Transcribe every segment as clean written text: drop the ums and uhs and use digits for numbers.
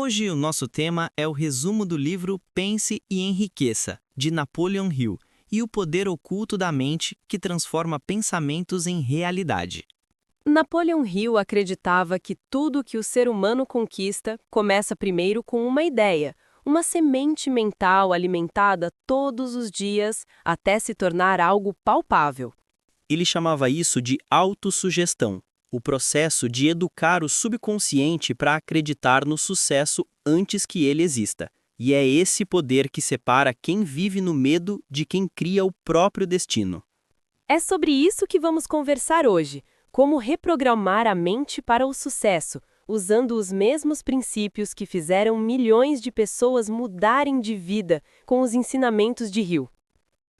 Hoje o nosso tema é o resumo do livro Pense e Enriqueça, de Napoleon Hill, e o poder oculto da mente que transforma pensamentos em realidade. Napoleon Hill acreditava que tudo que o ser humano conquista começa primeiro com uma ideia, uma semente mental alimentada todos os dias até se tornar algo palpável. Ele chamava isso de autossugestão, o processo de educar o subconsciente para acreditar no sucesso antes que ele exista. E é esse poder que separa quem vive no medo de quem cria o próprio destino. É sobre isso que vamos conversar hoje, como reprogramar a mente para o sucesso, usando os mesmos princípios que fizeram milhões de pessoas mudarem de vida com os ensinamentos de Hill.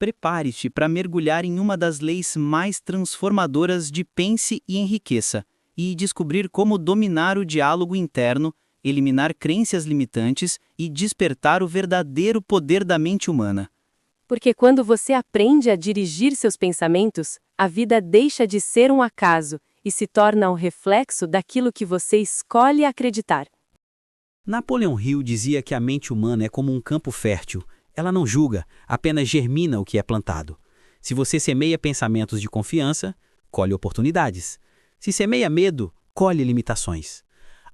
Prepare-se para mergulhar em uma das leis mais transformadoras de Pense e Enriqueça e descobrir como dominar o diálogo interno, eliminar crenças limitantes e despertar o verdadeiro poder da mente humana. Porque quando você aprende a dirigir seus pensamentos, a vida deixa de ser um acaso e se torna um reflexo daquilo que você escolhe acreditar. Napoleon Hill dizia que a mente humana é como um campo fértil. Ela não julga, apenas germina o que é plantado. Se você semeia pensamentos de confiança, colhe oportunidades. Se semeia medo, colhe limitações.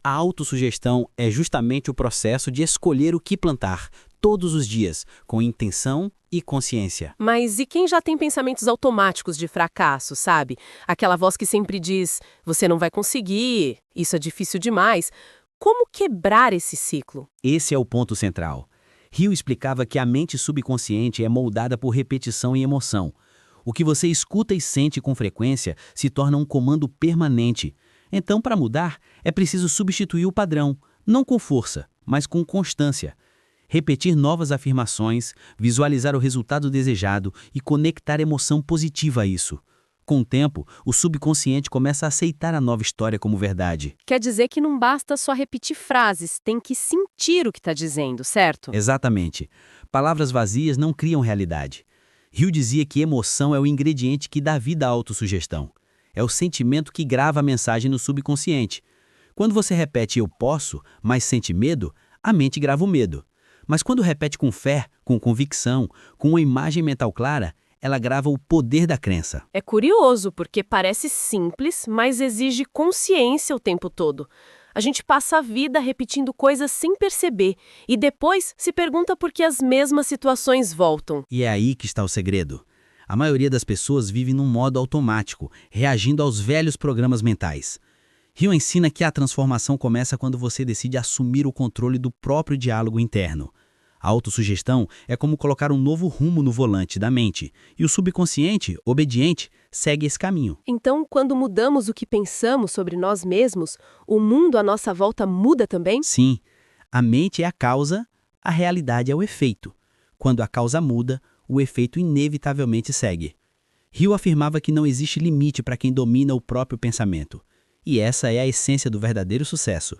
A autossugestão é justamente o processo de escolher o que plantar, todos os dias, com intenção e consciência. Mas e quem já tem pensamentos automáticos de fracasso, sabe? Aquela voz que sempre diz, você não vai conseguir, isso é difícil demais. Como quebrar esse ciclo? Esse é o ponto central. Hill explicava que a mente subconsciente é moldada por repetição e emoção. O que você escuta e sente com frequência se torna um comando permanente. Então, para mudar, é preciso substituir o padrão, não com força, mas com constância. Repetir novas afirmações, visualizar o resultado desejado e conectar emoção positiva a isso. Com o tempo, o subconsciente começa a aceitar a nova história como verdade. Quer dizer que não basta só repetir frases, tem que sentir o que está dizendo, certo? Exatamente. Palavras vazias não criam realidade. Hill dizia que emoção é o ingrediente que dá vida à autossugestão. É o sentimento que grava a mensagem no subconsciente. Quando você repete "eu posso", mas sente medo, a mente grava o medo. Mas quando repete com fé, com convicção, com uma imagem mental clara, ela grava o poder da crença. É curioso, porque parece simples, mas exige consciência o tempo todo. A gente passa a vida repetindo coisas sem perceber e depois se pergunta por que as mesmas situações voltam. E é aí que está o segredo. A maioria das pessoas vive num modo automático, reagindo aos velhos programas mentais. Hill ensina que a transformação começa quando você decide assumir o controle do próprio diálogo interno. A autossugestão é como colocar um novo rumo no volante da mente, e o subconsciente, obediente, segue esse caminho. Então, quando mudamos o que pensamos sobre nós mesmos, o mundo à nossa volta muda também? Sim, a mente é a causa, a realidade é o efeito. Quando a causa muda, o efeito inevitavelmente segue. Hill afirmava que não existe limite para quem domina o próprio pensamento. E essa é a essência do verdadeiro sucesso.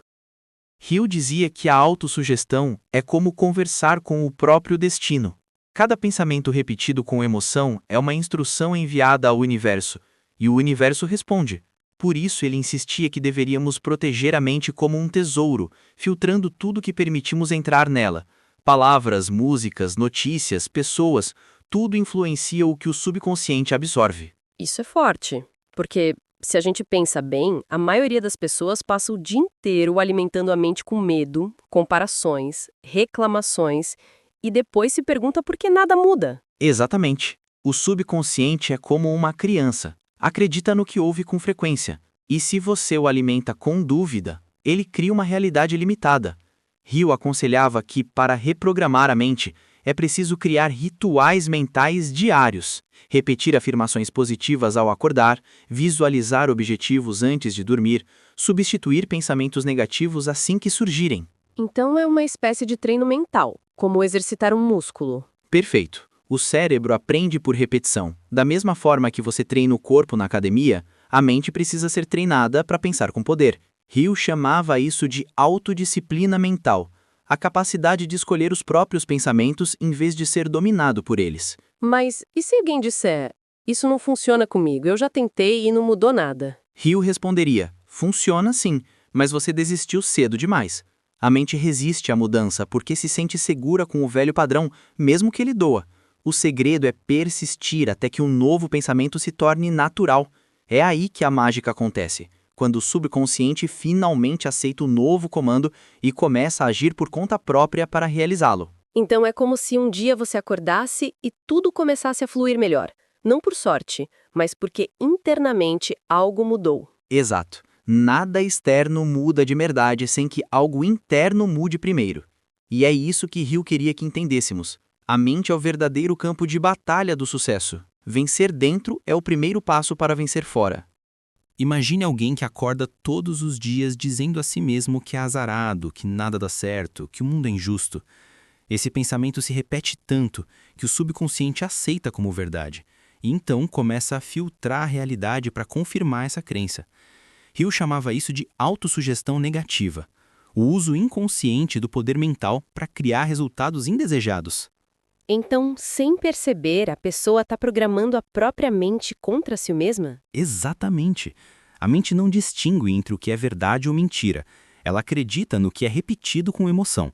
Hill dizia que a autossugestão é como conversar com o próprio destino. Cada pensamento repetido com emoção é uma instrução enviada ao universo, e o universo responde. Por isso ele insistia que deveríamos proteger a mente como um tesouro, filtrando tudo que permitimos entrar nela. Palavras, músicas, notícias, pessoas, tudo influencia o que o subconsciente absorve. Isso é forte, porque se a gente pensa bem, a maioria das pessoas passa o dia inteiro alimentando a mente com medo, comparações, reclamações e depois se pergunta por que nada muda. Exatamente. O subconsciente é como uma criança. Acredita no que ouve com frequência. E se você o alimenta com dúvida, ele cria uma realidade limitada. Hill aconselhava que, para reprogramar a mente, é preciso criar rituais mentais diários, repetir afirmações positivas ao acordar, visualizar objetivos antes de dormir, substituir pensamentos negativos assim que surgirem. Então é uma espécie de treino mental, como exercitar um músculo. Perfeito. O cérebro aprende por repetição. Da mesma forma que você treina o corpo na academia, a mente precisa ser treinada para pensar com poder. Hill chamava isso de autodisciplina mental, a capacidade de escolher os próprios pensamentos em vez de ser dominado por eles. Mas e se alguém disser, isso não funciona comigo, eu já tentei e não mudou nada? Hill responderia, funciona sim, mas você desistiu cedo demais. A mente resiste à mudança porque se sente segura com o velho padrão, mesmo que ele doa. O segredo é persistir até que um novo pensamento se torne natural. É aí que a mágica acontece, quando o subconsciente finalmente aceita o novo comando e começa a agir por conta própria para realizá-lo. Então é como se um dia você acordasse e tudo começasse a fluir melhor. Não por sorte, mas porque internamente algo mudou. Exato. Nada externo muda de verdade sem que algo interno mude primeiro. E é isso que Hill queria que entendêssemos. A mente é o verdadeiro campo de batalha do sucesso. Vencer dentro é o primeiro passo para vencer fora. Imagine alguém que acorda todos os dias dizendo a si mesmo que é azarado, que nada dá certo, que o mundo é injusto. Esse pensamento se repete tanto que o subconsciente aceita como verdade, e então começa a filtrar a realidade para confirmar essa crença. Hill chamava isso de autossugestão negativa, o uso inconsciente do poder mental para criar resultados indesejados. Então, sem perceber, a pessoa está programando a própria mente contra si mesma? Exatamente. A mente não distingue entre o que é verdade ou mentira. Ela acredita no que é repetido com emoção.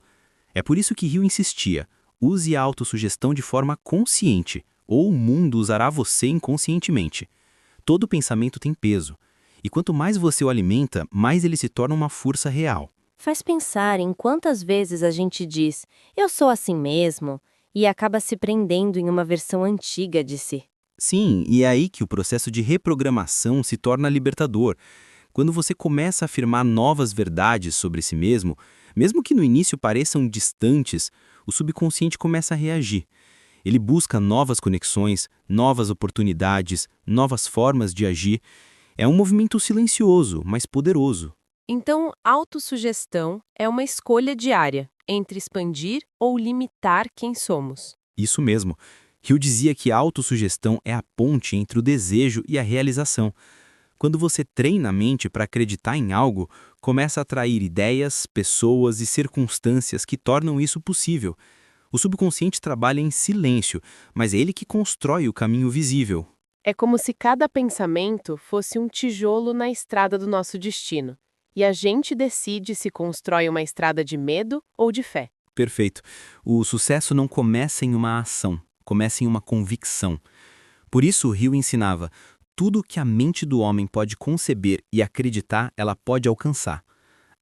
É por isso que Hill insistia: use a autossugestão de forma consciente, ou o mundo usará você inconscientemente. Todo pensamento tem peso, e quanto mais você o alimenta, mais ele se torna uma força real. Faz pensar em quantas vezes a gente diz, eu sou assim mesmo, e acaba se prendendo em uma versão antiga de si. Sim, e é aí que o processo de reprogramação se torna libertador. Quando você começa a afirmar novas verdades sobre si mesmo que no início pareçam distantes, o subconsciente começa a reagir. Ele busca novas conexões, novas oportunidades, novas formas de agir. É um movimento silencioso, mas poderoso. Então, autossugestão é uma escolha diária entre expandir ou limitar quem somos. Isso mesmo. Hill dizia que a autossugestão é a ponte entre o desejo e a realização. Quando você treina a mente para acreditar em algo, começa a atrair ideias, pessoas e circunstâncias que tornam isso possível. O subconsciente trabalha em silêncio, mas é ele que constrói o caminho visível. É como se cada pensamento fosse um tijolo na estrada do nosso destino. E a gente decide se constrói uma estrada de medo ou de fé. Perfeito. O sucesso não começa em uma ação, começa em uma convicção. Por isso, Hill ensinava: tudo que a mente do homem pode conceber e acreditar, ela pode alcançar.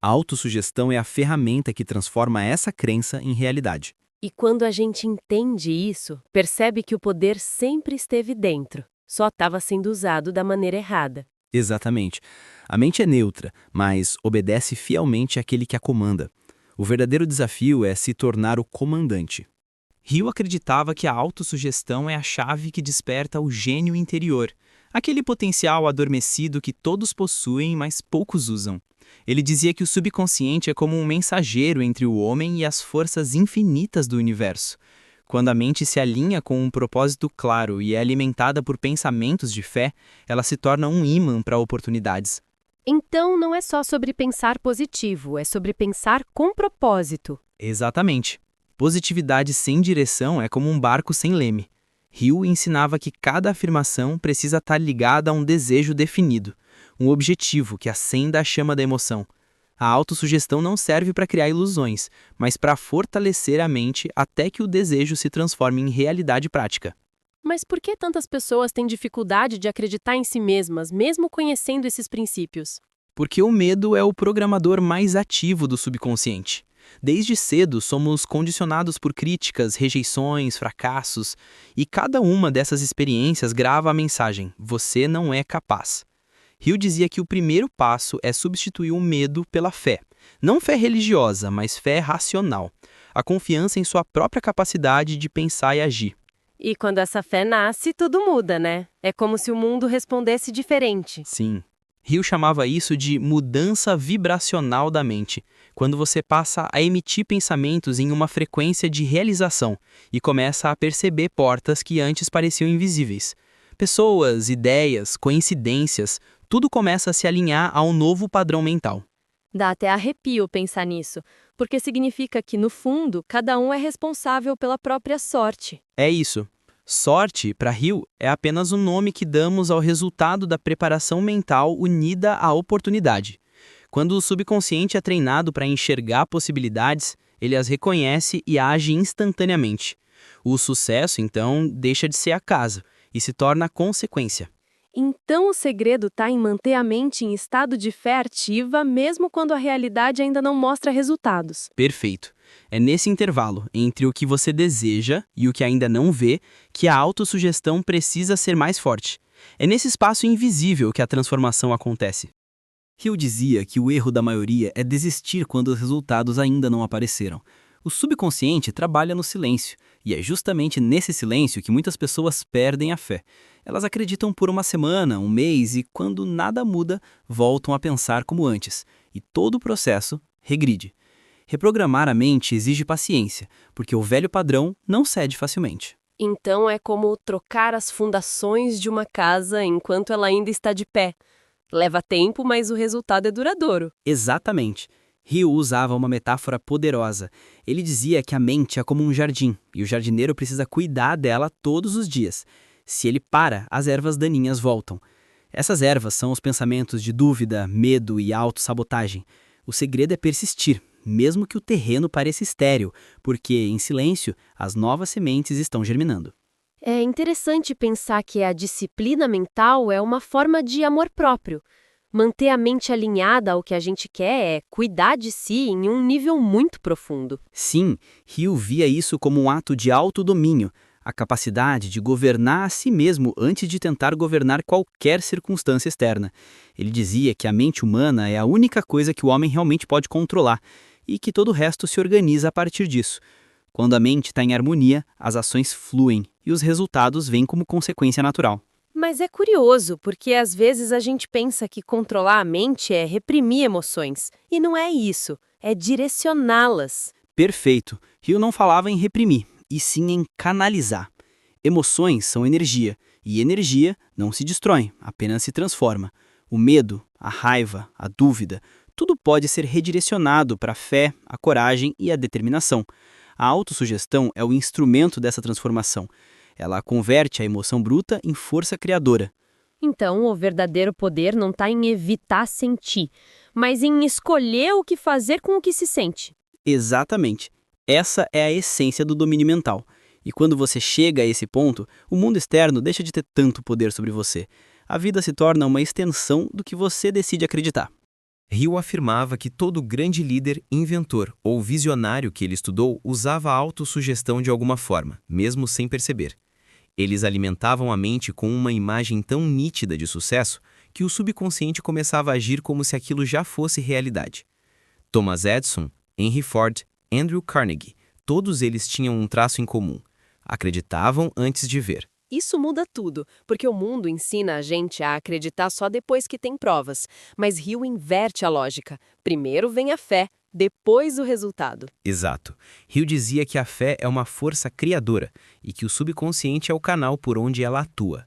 A autossugestão é a ferramenta que transforma essa crença em realidade. E quando a gente entende isso, percebe que o poder sempre esteve dentro, só estava sendo usado da maneira errada. Exatamente. A mente é neutra, mas obedece fielmente àquele que a comanda. O verdadeiro desafio é se tornar o comandante. Hill acreditava que a autossugestão é a chave que desperta o gênio interior, aquele potencial adormecido que todos possuem, mas poucos usam. Ele dizia que o subconsciente é como um mensageiro entre o homem e as forças infinitas do universo. Quando a mente se alinha com um propósito claro e é alimentada por pensamentos de fé, ela se torna um ímã para oportunidades. Então, não é só sobre pensar positivo, é sobre pensar com propósito. Exatamente. Positividade sem direção é como um barco sem leme. Hill ensinava que cada afirmação precisa estar ligada a um desejo definido, um objetivo que acenda a chama da emoção. A autossugestão não serve para criar ilusões, mas para fortalecer a mente até que o desejo se transforme em realidade prática. Mas por que tantas pessoas têm dificuldade de acreditar em si mesmas, mesmo conhecendo esses princípios? Porque o medo é o programador mais ativo do subconsciente. Desde cedo, somos condicionados por críticas, rejeições, fracassos, e cada uma dessas experiências grava a mensagem: você não é capaz. Hill dizia que o primeiro passo é substituir o medo pela fé. Não fé religiosa, mas fé racional. A confiança em sua própria capacidade de pensar e agir. E quando essa fé nasce, tudo muda, né? É como se o mundo respondesse diferente. Sim. Hill chamava isso de mudança vibracional da mente, quando você passa a emitir pensamentos em uma frequência de realização e começa a perceber portas que antes pareciam invisíveis. Pessoas, ideias, coincidências, tudo começa a se alinhar a um novo padrão mental. Dá até arrepio pensar nisso, porque significa que, no fundo, cada um é responsável pela própria sorte. É isso. Sorte, para Hill, é apenas o nome que damos ao resultado da preparação mental unida à oportunidade. Quando o subconsciente é treinado para enxergar possibilidades, ele as reconhece e age instantaneamente. O sucesso, então, deixa de ser acaso e se torna a consequência. Então o segredo está em manter a mente em estado de fé ativa, mesmo quando a realidade ainda não mostra resultados. Perfeito. É nesse intervalo, entre o que você deseja e o que ainda não vê, que a autossugestão precisa ser mais forte. É nesse espaço invisível que a transformação acontece. Hill dizia que o erro da maioria é desistir quando os resultados ainda não apareceram. O subconsciente trabalha no silêncio, e é justamente nesse silêncio que muitas pessoas perdem a fé. Elas acreditam por uma semana, um mês, e quando nada muda, voltam a pensar como antes. E todo o processo regride. Reprogramar a mente exige paciência, porque o velho padrão não cede facilmente. Então é como trocar as fundações de uma casa enquanto ela ainda está de pé. Leva tempo, mas o resultado é duradouro. Exatamente. Hill usava uma metáfora poderosa. Ele dizia que a mente é como um jardim, e o jardineiro precisa cuidar dela todos os dias. Se ele para, as ervas daninhas voltam. Essas ervas são os pensamentos de dúvida, medo e autossabotagem. O segredo é persistir, mesmo que o terreno pareça estéril, porque, em silêncio, as novas sementes estão germinando. É interessante pensar que a disciplina mental é uma forma de amor próprio. Manter a mente alinhada ao que a gente quer é cuidar de si em um nível muito profundo. Sim, Hill via isso como um ato de autodomínio, a capacidade de governar a si mesmo antes de tentar governar qualquer circunstância externa. Ele dizia que a mente humana é a única coisa que o homem realmente pode controlar e que todo o resto se organiza a partir disso. Quando a mente está em harmonia, as ações fluem e os resultados vêm como consequência natural. Mas é curioso, porque às vezes a gente pensa que controlar a mente é reprimir emoções. E não é isso, é direcioná-las. Perfeito. Hill não falava em reprimir, e sim em canalizar. Emoções são energia, e energia não se destrói, apenas se transforma. O medo, a raiva, a dúvida, tudo pode ser redirecionado para a fé, a coragem e a determinação. A autossugestão é o instrumento dessa transformação. Ela converte a emoção bruta em força criadora. Então, o verdadeiro poder não está em evitar sentir, mas em escolher o que fazer com o que se sente. Exatamente. Essa é a essência do domínio mental. E quando você chega a esse ponto, o mundo externo deixa de ter tanto poder sobre você. A vida se torna uma extensão do que você decide acreditar. Hill afirmava que todo grande líder, inventor ou visionário que ele estudou usava a autossugestão de alguma forma, mesmo sem perceber. Eles alimentavam a mente com uma imagem tão nítida de sucesso que o subconsciente começava a agir como se aquilo já fosse realidade. Thomas Edison, Henry Ford, Andrew Carnegie, todos eles tinham um traço em comum. Acreditavam antes de ver. Isso muda tudo, porque o mundo ensina a gente a acreditar só depois que tem provas. Mas Hill inverte a lógica. Primeiro vem a fé, depois o resultado. Exato. Hill dizia que a fé é uma força criadora e que o subconsciente é o canal por onde ela atua.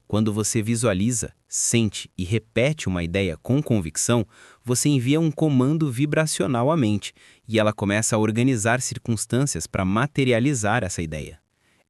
Quando você visualiza, sente e repete uma ideia com convicção, você envia um comando vibracional à mente e ela começa a organizar circunstâncias para materializar essa ideia.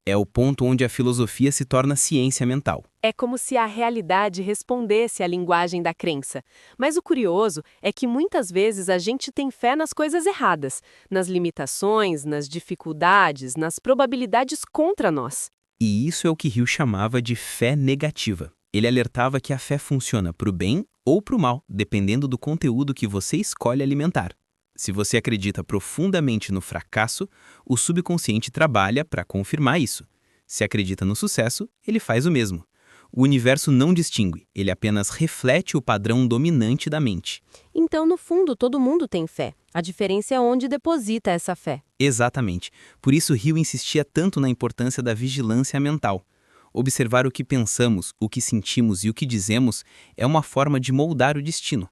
É o ponto onde a filosofia se torna ciência mental. É como se a realidade respondesse à linguagem da crença. Mas o curioso é que muitas vezes a gente tem fé nas coisas erradas, nas limitações, nas dificuldades, nas probabilidades contra nós. E isso é o que Hill chamava de fé negativa. Ele alertava que a fé funciona para o bem ou para o mal, dependendo do conteúdo que você escolhe alimentar. Se você acredita profundamente no fracasso, o subconsciente trabalha para confirmar isso. Se acredita no sucesso, ele faz o mesmo. O universo não distingue, ele apenas reflete o padrão dominante da mente. Então, no fundo, todo mundo tem fé. A diferença é onde deposita essa fé. Exatamente. Por isso Hill insistia tanto na importância da vigilância mental. Observar o que pensamos, o que sentimos e o que dizemos é uma forma de moldar o destino.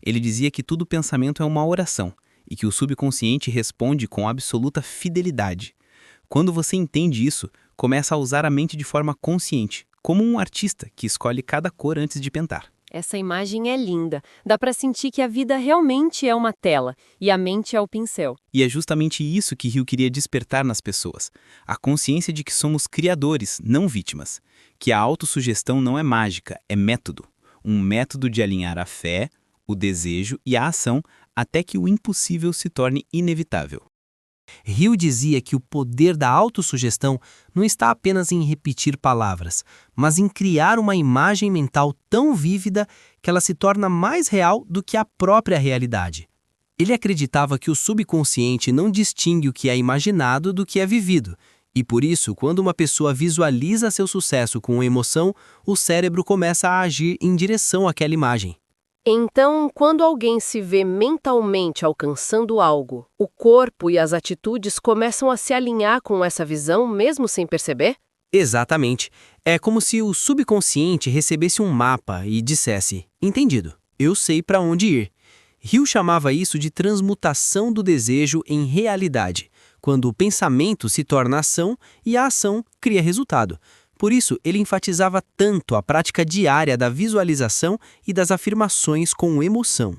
Ele dizia que todo pensamento é uma oração e que o subconsciente responde com absoluta fidelidade. Quando você entende isso, começa a usar a mente de forma consciente, como um artista que escolhe cada cor antes de pintar. Essa imagem é linda. Dá para sentir que a vida realmente é uma tela e a mente é o pincel. E é justamente isso que Hill queria despertar nas pessoas. A consciência de que somos criadores, não vítimas. Que a autossugestão não é mágica, é método. Um método de alinhar a fé, o desejo e a ação até que o impossível se torne inevitável. Hill dizia que o poder da autossugestão não está apenas em repetir palavras, mas em criar uma imagem mental tão vívida que ela se torna mais real do que a própria realidade. Ele acreditava que o subconsciente não distingue o que é imaginado do que é vivido, e por isso, quando uma pessoa visualiza seu sucesso com emoção, o cérebro começa a agir em direção àquela imagem. Então, quando alguém se vê mentalmente alcançando algo, o corpo e as atitudes começam a se alinhar com essa visão, mesmo sem perceber? Exatamente. É como se o subconsciente recebesse um mapa e dissesse: entendido, eu sei para onde ir. Hill chamava isso de transmutação do desejo em realidade, quando o pensamento se torna ação e a ação cria resultado. Por isso, ele enfatizava tanto a prática diária da visualização e das afirmações com emoção.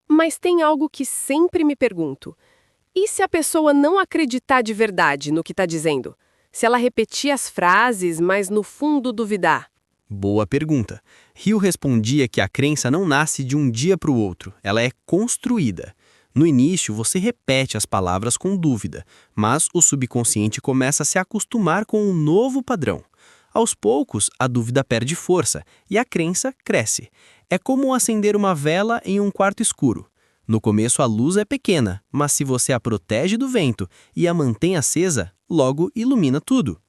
Mas tem algo que sempre me pergunto. E se a pessoa não acreditar de verdade no que está dizendo? Se ela repetir as frases, mas no fundo duvidar? Boa pergunta. Hill respondia que a crença não nasce de um dia para o outro, ela é construída. No início, você repete as palavras com dúvida, mas o subconsciente começa a se acostumar com um novo padrão. Aos poucos, a dúvida perde força e a crença cresce. É como acender uma vela em um quarto escuro. No começo, a luz é pequena, mas se você a protege do vento e a mantém acesa, logo ilumina tudo.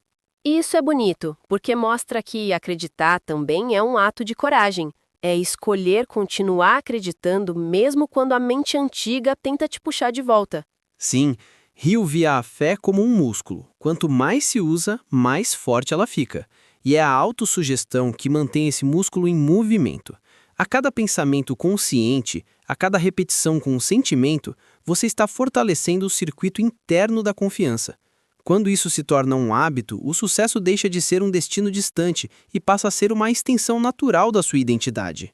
Isso é bonito, porque mostra que acreditar também é um ato de coragem. É escolher continuar acreditando mesmo quando a mente antiga tenta te puxar de volta. Sim, Hill via a fé como um músculo. Quanto mais se usa, mais forte ela fica. E é a autossugestão que mantém esse músculo em movimento. A cada pensamento consciente, a cada repetição com um sentimento, você está fortalecendo o circuito interno da confiança. Quando isso se torna um hábito, o sucesso deixa de ser um destino distante e passa a ser uma extensão natural da sua identidade.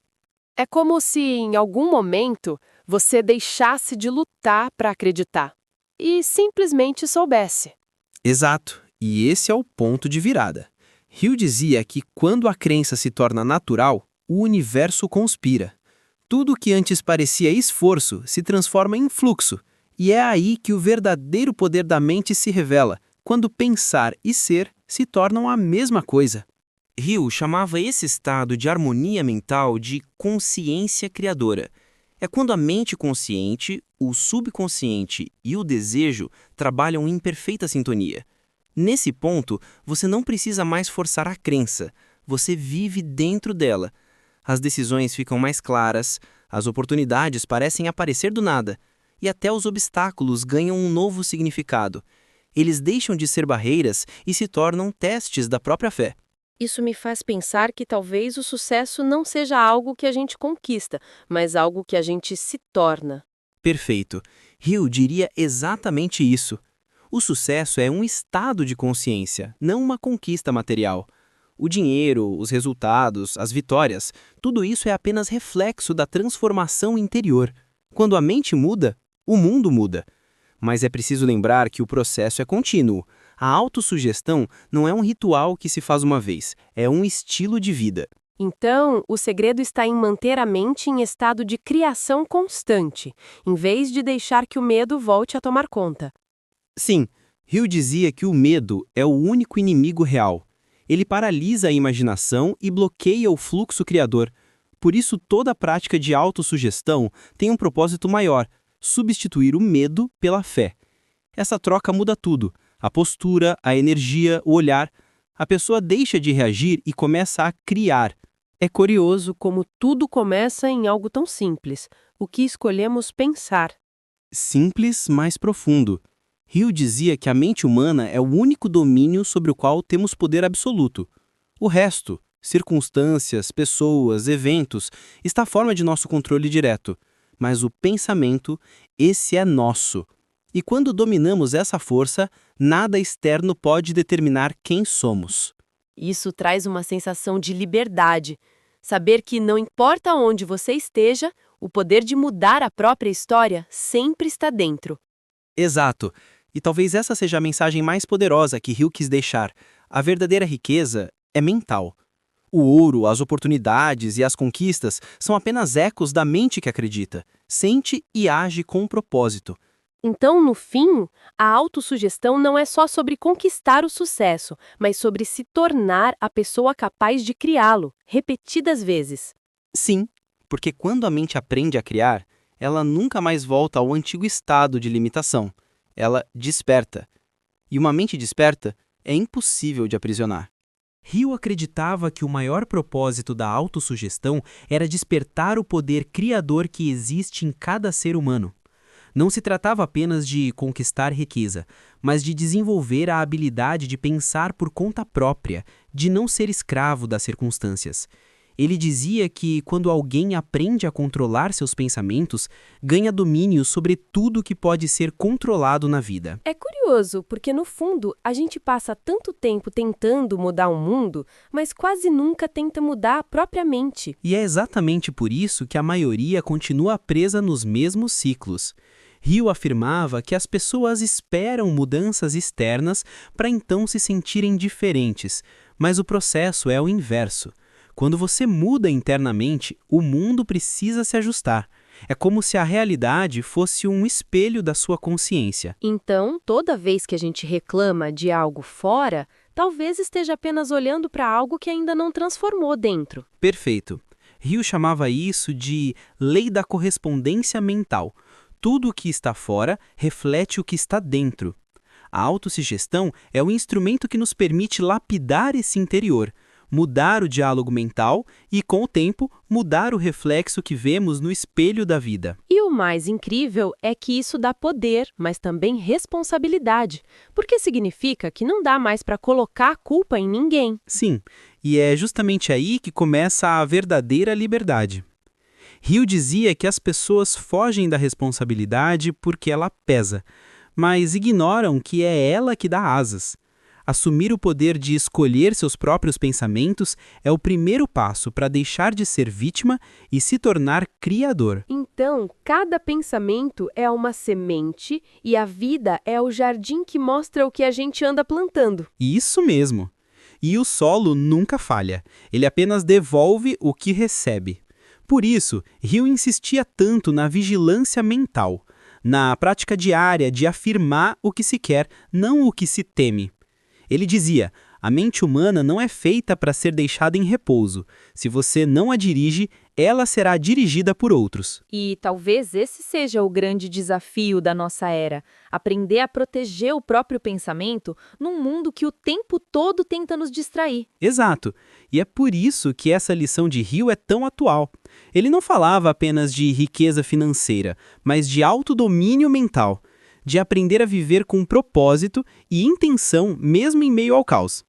É como se, em algum momento, você deixasse de lutar para acreditar e simplesmente soubesse. Exato, e esse é o ponto de virada. Hill dizia que quando a crença se torna natural, o universo conspira. Tudo o que antes parecia esforço se transforma em fluxo, e é aí que o verdadeiro poder da mente se revela, quando pensar e ser se tornam a mesma coisa. Hill chamava esse estado de harmonia mental de consciência criadora. É quando a mente consciente, o subconsciente e o desejo trabalham em perfeita sintonia. Nesse ponto, você não precisa mais forçar a crença, você vive dentro dela. As decisões ficam mais claras, as oportunidades parecem aparecer do nada, e até os obstáculos ganham um novo significado. Eles deixam de ser barreiras e se tornam testes da própria fé. Isso me faz pensar que talvez o sucesso não seja algo que a gente conquista, mas algo que a gente se torna. Perfeito. Hill diria exatamente isso. O sucesso é um estado de consciência, não uma conquista material. O dinheiro, os resultados, as vitórias, tudo isso é apenas reflexo da transformação interior. Quando a mente muda, o mundo muda. Mas é preciso lembrar que o processo é contínuo. A autossugestão não é um ritual que se faz uma vez, é um estilo de vida. Então, o segredo está em manter a mente em estado de criação constante, em vez de deixar que o medo volte a tomar conta. Sim, Hill dizia que o medo é o único inimigo real. Ele paralisa a imaginação e bloqueia o fluxo criador. Por isso, toda a prática de autossugestão tem um propósito maior: substituir o medo pela fé. Essa troca muda tudo: a postura, a energia, o olhar. A pessoa deixa de reagir e começa a criar. É curioso como tudo começa em algo tão simples, o que escolhemos pensar. Simples, mas profundo. Hill dizia que a mente humana é o único domínio sobre o qual temos poder absoluto. O resto, circunstâncias, pessoas, eventos, está fora de nosso controle direto. Mas o pensamento, esse é nosso. E quando dominamos essa força, nada externo pode determinar quem somos. Isso traz uma sensação de liberdade. Saber que não importa onde você esteja, o poder de mudar a própria história sempre está dentro. Exato. E talvez essa seja a mensagem mais poderosa que Hill quis deixar. A verdadeira riqueza é mental. O ouro, as oportunidades e as conquistas são apenas ecos da mente que acredita, sente e age com um propósito. Então, no fim, a autossugestão não é só sobre conquistar o sucesso, mas sobre se tornar a pessoa capaz de criá-lo, repetidas vezes. Sim, porque quando a mente aprende a criar, ela nunca mais volta ao antigo estado de limitação. Ela desperta. E uma mente desperta é impossível de aprisionar. Hill acreditava que o maior propósito da autossugestão era despertar o poder criador que existe em cada ser humano. Não se tratava apenas de conquistar riqueza, mas de desenvolver a habilidade de pensar por conta própria, de não ser escravo das circunstâncias. Ele dizia que quando alguém aprende a controlar seus pensamentos, ganha domínio sobre tudo que pode ser controlado na vida. É curioso, porque no fundo a gente passa tanto tempo tentando mudar o mundo, mas quase nunca tenta mudar a própria mente. E é exatamente por isso que a maioria continua presa nos mesmos ciclos. Hill afirmava que as pessoas esperam mudanças externas para então se sentirem diferentes, mas o processo é o inverso. Quando você muda internamente, o mundo precisa se ajustar. É como se a realidade fosse um espelho da sua consciência. Então, toda vez que a gente reclama de algo fora, talvez esteja apenas olhando para algo que ainda não transformou dentro. Perfeito. Hill chamava isso de lei da correspondência mental. Tudo o que está fora reflete o que está dentro. A autossugestão é o instrumento que nos permite lapidar esse interior, mudar o diálogo mental e, com o tempo, mudar o reflexo que vemos no espelho da vida. E o mais incrível é que isso dá poder, mas também responsabilidade, porque significa que não dá mais para colocar a culpa em ninguém. Sim, e é justamente aí que começa a verdadeira liberdade. Hill dizia que as pessoas fogem da responsabilidade porque ela pesa, mas ignoram que é ela que dá asas. Assumir o poder de escolher seus próprios pensamentos é o primeiro passo para deixar de ser vítima e se tornar criador. Então, cada pensamento é uma semente e a vida é o jardim que mostra o que a gente anda plantando. Isso mesmo. E o solo nunca falha, ele apenas devolve o que recebe. Por isso, Hill insistia tanto na vigilância mental, na prática diária de afirmar o que se quer, não o que se teme. Ele dizia, a mente humana não é feita para ser deixada em repouso. Se você não a dirige, ela será dirigida por outros. E talvez esse seja o grande desafio da nossa era, aprender a proteger o próprio pensamento num mundo que o tempo todo tenta nos distrair. Exato. E é por isso que essa lição de Hill é tão atual. Ele não falava apenas de riqueza financeira, mas de autodomínio mental, de aprender a viver com propósito e intenção mesmo em meio ao caos.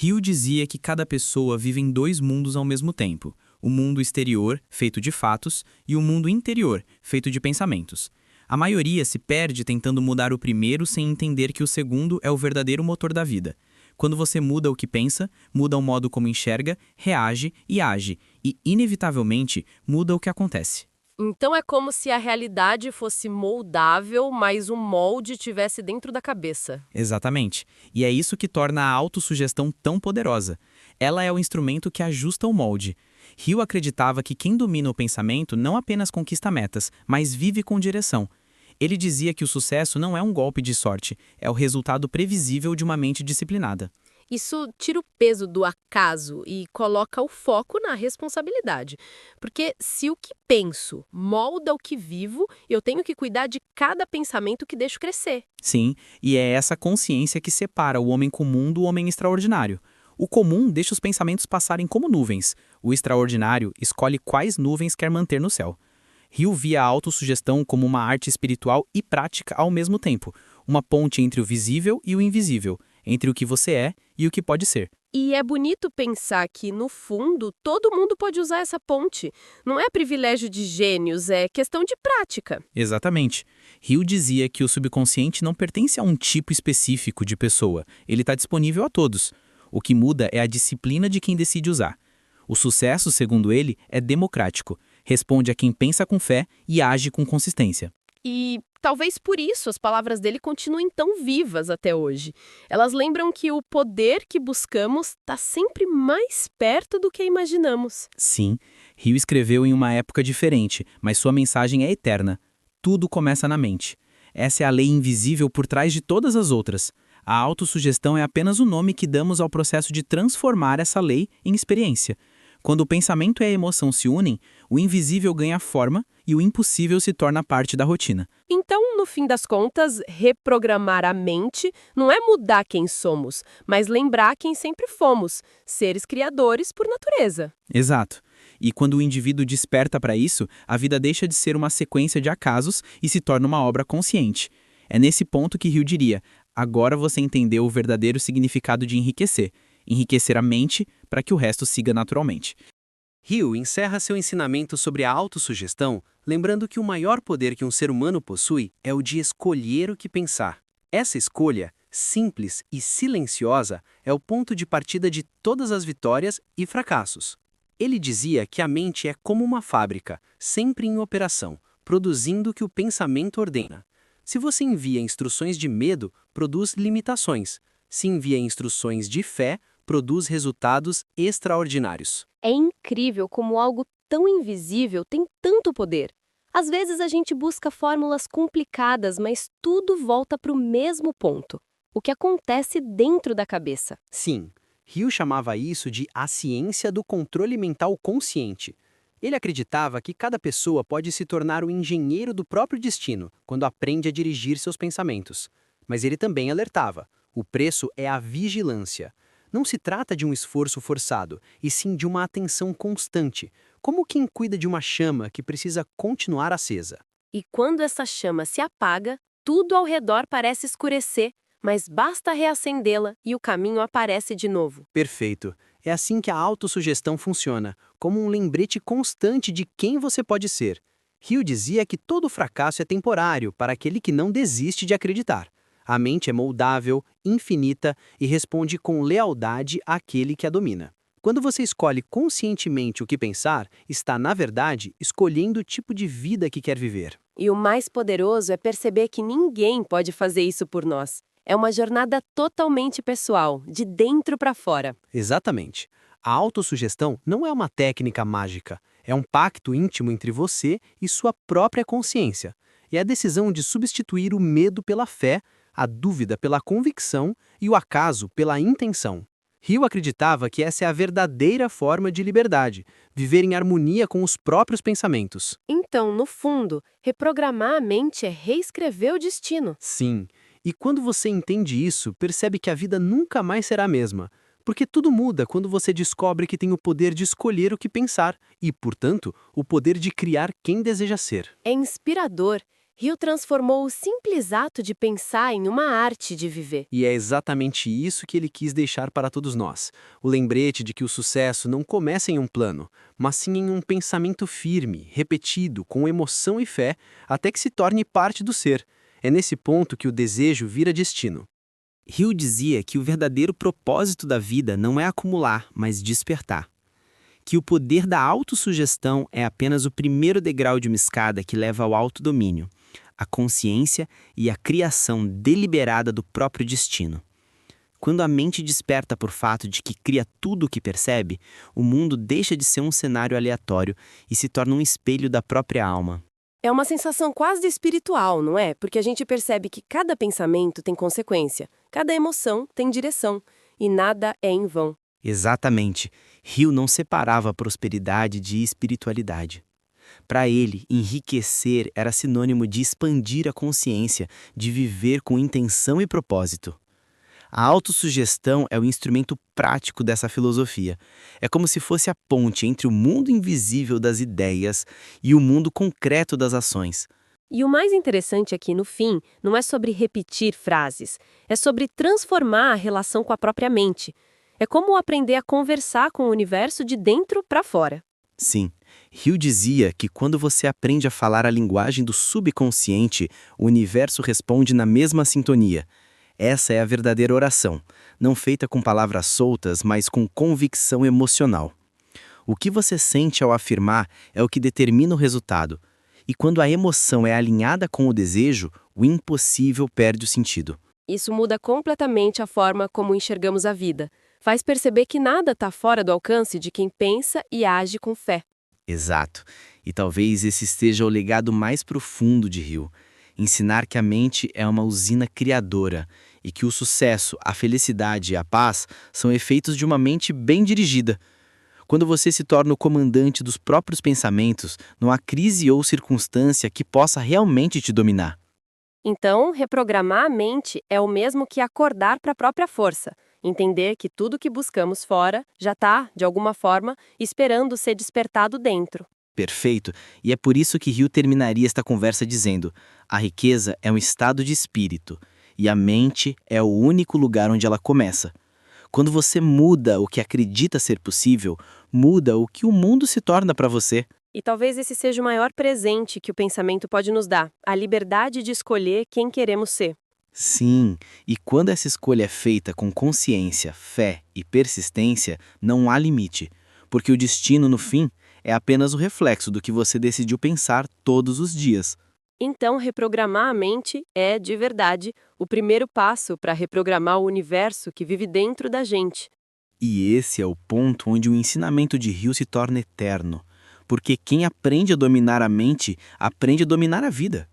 Hill dizia que cada pessoa vive em dois mundos ao mesmo tempo, o mundo exterior, feito de fatos, e o mundo interior, feito de pensamentos. A maioria se perde tentando mudar o primeiro sem entender que o segundo é o verdadeiro motor da vida. Quando você muda o que pensa, muda o modo como enxerga, reage e age, e, inevitavelmente, muda o que acontece. Então é como se a realidade fosse moldável, mas o molde estivesse dentro da cabeça. Exatamente. E é isso que torna a autossugestão tão poderosa. Ela é o instrumento que ajusta o molde. Hill acreditava que quem domina o pensamento não apenas conquista metas, mas vive com direção. Ele dizia que o sucesso não é um golpe de sorte, é o resultado previsível de uma mente disciplinada. Isso tira o peso do acaso e coloca o foco na responsabilidade. Porque se o que penso molda o que vivo, eu tenho que cuidar de cada pensamento que deixo crescer. Sim, e é essa consciência que separa o homem comum do homem extraordinário. O comum deixa os pensamentos passarem como nuvens. O extraordinário escolhe quais nuvens quer manter no céu. Hill via a autossugestão como uma arte espiritual e prática ao mesmo tempo, uma ponte entre o visível e o invisível, entre o que você é e o que pode ser. E é bonito pensar que, no fundo, todo mundo pode usar essa ponte. Não é privilégio de gênios, é questão de prática. Exatamente. Hill dizia que o subconsciente não pertence a um tipo específico de pessoa, ele está disponível a todos. O que muda é a disciplina de quem decide usar. O sucesso, segundo ele, é democrático. Responde a quem pensa com fé e age com consistência. E talvez por isso as palavras dele continuem tão vivas até hoje. Elas lembram que o poder que buscamos está sempre mais perto do que imaginamos. Sim, Hill escreveu em uma época diferente, mas sua mensagem é eterna. Tudo começa na mente. Essa é a lei invisível por trás de todas as outras. A autossugestão é apenas o nome que damos ao processo de transformar essa lei em experiência. Quando o pensamento e a emoção se unem, o invisível ganha forma e o impossível se torna parte da rotina. Então, no fim das contas, reprogramar a mente não é mudar quem somos, mas lembrar quem sempre fomos, seres criadores por natureza. Exato. E quando o indivíduo desperta para isso, a vida deixa de ser uma sequência de acasos e se torna uma obra consciente. É nesse ponto que Hill diria: agora você entendeu o verdadeiro significado de enriquecer. Enriquecer a mente para que o resto siga naturalmente. Hill encerra seu ensinamento sobre a autossugestão, lembrando que o maior poder que um ser humano possui é o de escolher o que pensar. Essa escolha, simples e silenciosa, é o ponto de partida de todas as vitórias e fracassos. Ele dizia que a mente é como uma fábrica, sempre em operação, produzindo o que o pensamento ordena. Se você envia instruções de medo, produz limitações. Se envia instruções de fé, produz resultados extraordinários. É incrível como algo tão invisível tem tanto poder. Às vezes a gente busca fórmulas complicadas, mas tudo volta para o mesmo ponto. O que acontece dentro da cabeça. Sim, Hill chamava isso de a ciência do controle mental consciente. Ele acreditava que cada pessoa pode se tornar o engenheiro do próprio destino quando aprende a dirigir seus pensamentos. Mas ele também alertava: o preço é a vigilância. Não se trata de um esforço forçado, e sim de uma atenção constante, como quem cuida de uma chama que precisa continuar acesa. E quando essa chama se apaga, tudo ao redor parece escurecer, mas basta reacendê-la e o caminho aparece de novo. Perfeito. É assim que a autossugestão funciona, como um lembrete constante de quem você pode ser. Hill dizia que todo fracasso é temporário para aquele que não desiste de acreditar. A mente é moldável, infinita e responde com lealdade àquele que a domina. Quando você escolhe conscientemente o que pensar, está, na verdade, escolhendo o tipo de vida que quer viver. E o mais poderoso é perceber que ninguém pode fazer isso por nós. É uma jornada totalmente pessoal, de dentro para fora. Exatamente. A autossugestão não é uma técnica mágica, é um pacto íntimo entre você e sua própria consciência. É a decisão de substituir o medo pela fé, a dúvida pela convicção e o acaso pela intenção. Hill acreditava que essa é a verdadeira forma de liberdade, viver em harmonia com os próprios pensamentos. Então, no fundo, reprogramar a mente é reescrever o destino. Sim, e quando você entende isso, percebe que a vida nunca mais será a mesma. Porque tudo muda quando você descobre que tem o poder de escolher o que pensar e, portanto, o poder de criar quem deseja ser. É inspirador. Hill transformou o simples ato de pensar em uma arte de viver. E é exatamente isso que ele quis deixar para todos nós. O lembrete de que o sucesso não começa em um plano, mas sim em um pensamento firme, repetido, com emoção e fé, até que se torne parte do ser. É nesse ponto que o desejo vira destino. Hill dizia que o verdadeiro propósito da vida não é acumular, mas despertar. Que o poder da autossugestão é apenas o primeiro degrau de uma escada que leva ao autodomínio, a consciência e a criação deliberada do próprio destino. Quando a mente desperta por fato de que cria tudo o que percebe, o mundo deixa de ser um cenário aleatório e se torna um espelho da própria alma. É uma sensação quase espiritual, não é? Porque a gente percebe que cada pensamento tem consequência, cada emoção tem direção, e nada é em vão. Exatamente. Hill não separava prosperidade de espiritualidade. Para ele, enriquecer era sinônimo de expandir a consciência, de viver com intenção e propósito. A autossugestão é o instrumento prático dessa filosofia. É como se fosse a ponte entre o mundo invisível das ideias e o mundo concreto das ações. E o mais interessante aqui, no fim, não é sobre repetir frases, é sobre transformar a relação com a própria mente. É como aprender a conversar com o universo de dentro para fora. Sim, Hill dizia que quando você aprende a falar a linguagem do subconsciente, o universo responde na mesma sintonia. Essa é a verdadeira oração, não feita com palavras soltas, mas com convicção emocional. O que você sente ao afirmar é o que determina o resultado. E quando a emoção é alinhada com o desejo, o impossível perde o sentido. Isso muda completamente a forma como enxergamos a vida. Faz perceber que nada está fora do alcance de quem pensa e age com fé. Exato. E talvez esse seja o legado mais profundo de Hill. Ensinar que a mente é uma usina criadora e que o sucesso, a felicidade e a paz são efeitos de uma mente bem dirigida. Quando você se torna o comandante dos próprios pensamentos, não há crise ou circunstância que possa realmente te dominar. Então, reprogramar a mente é o mesmo que acordar para a própria força. Entender que tudo que buscamos fora já está, de alguma forma, esperando ser despertado dentro. Perfeito. E é por isso que Hill terminaria esta conversa dizendo: a riqueza é um estado de espírito e a mente é o único lugar onde ela começa. Quando você muda o que acredita ser possível, muda o que o mundo se torna para você. E talvez esse seja o maior presente que o pensamento pode nos dar, a liberdade de escolher quem queremos ser. Sim, e quando essa escolha é feita com consciência, fé e persistência, não há limite, porque o destino, no fim, é apenas o reflexo do que você decidiu pensar todos os dias. Então, reprogramar a mente é, de verdade, o primeiro passo para reprogramar o universo que vive dentro da gente. E esse é o ponto onde o ensinamento de Hill se torna eterno, porque quem aprende a dominar a mente, aprende a dominar a vida.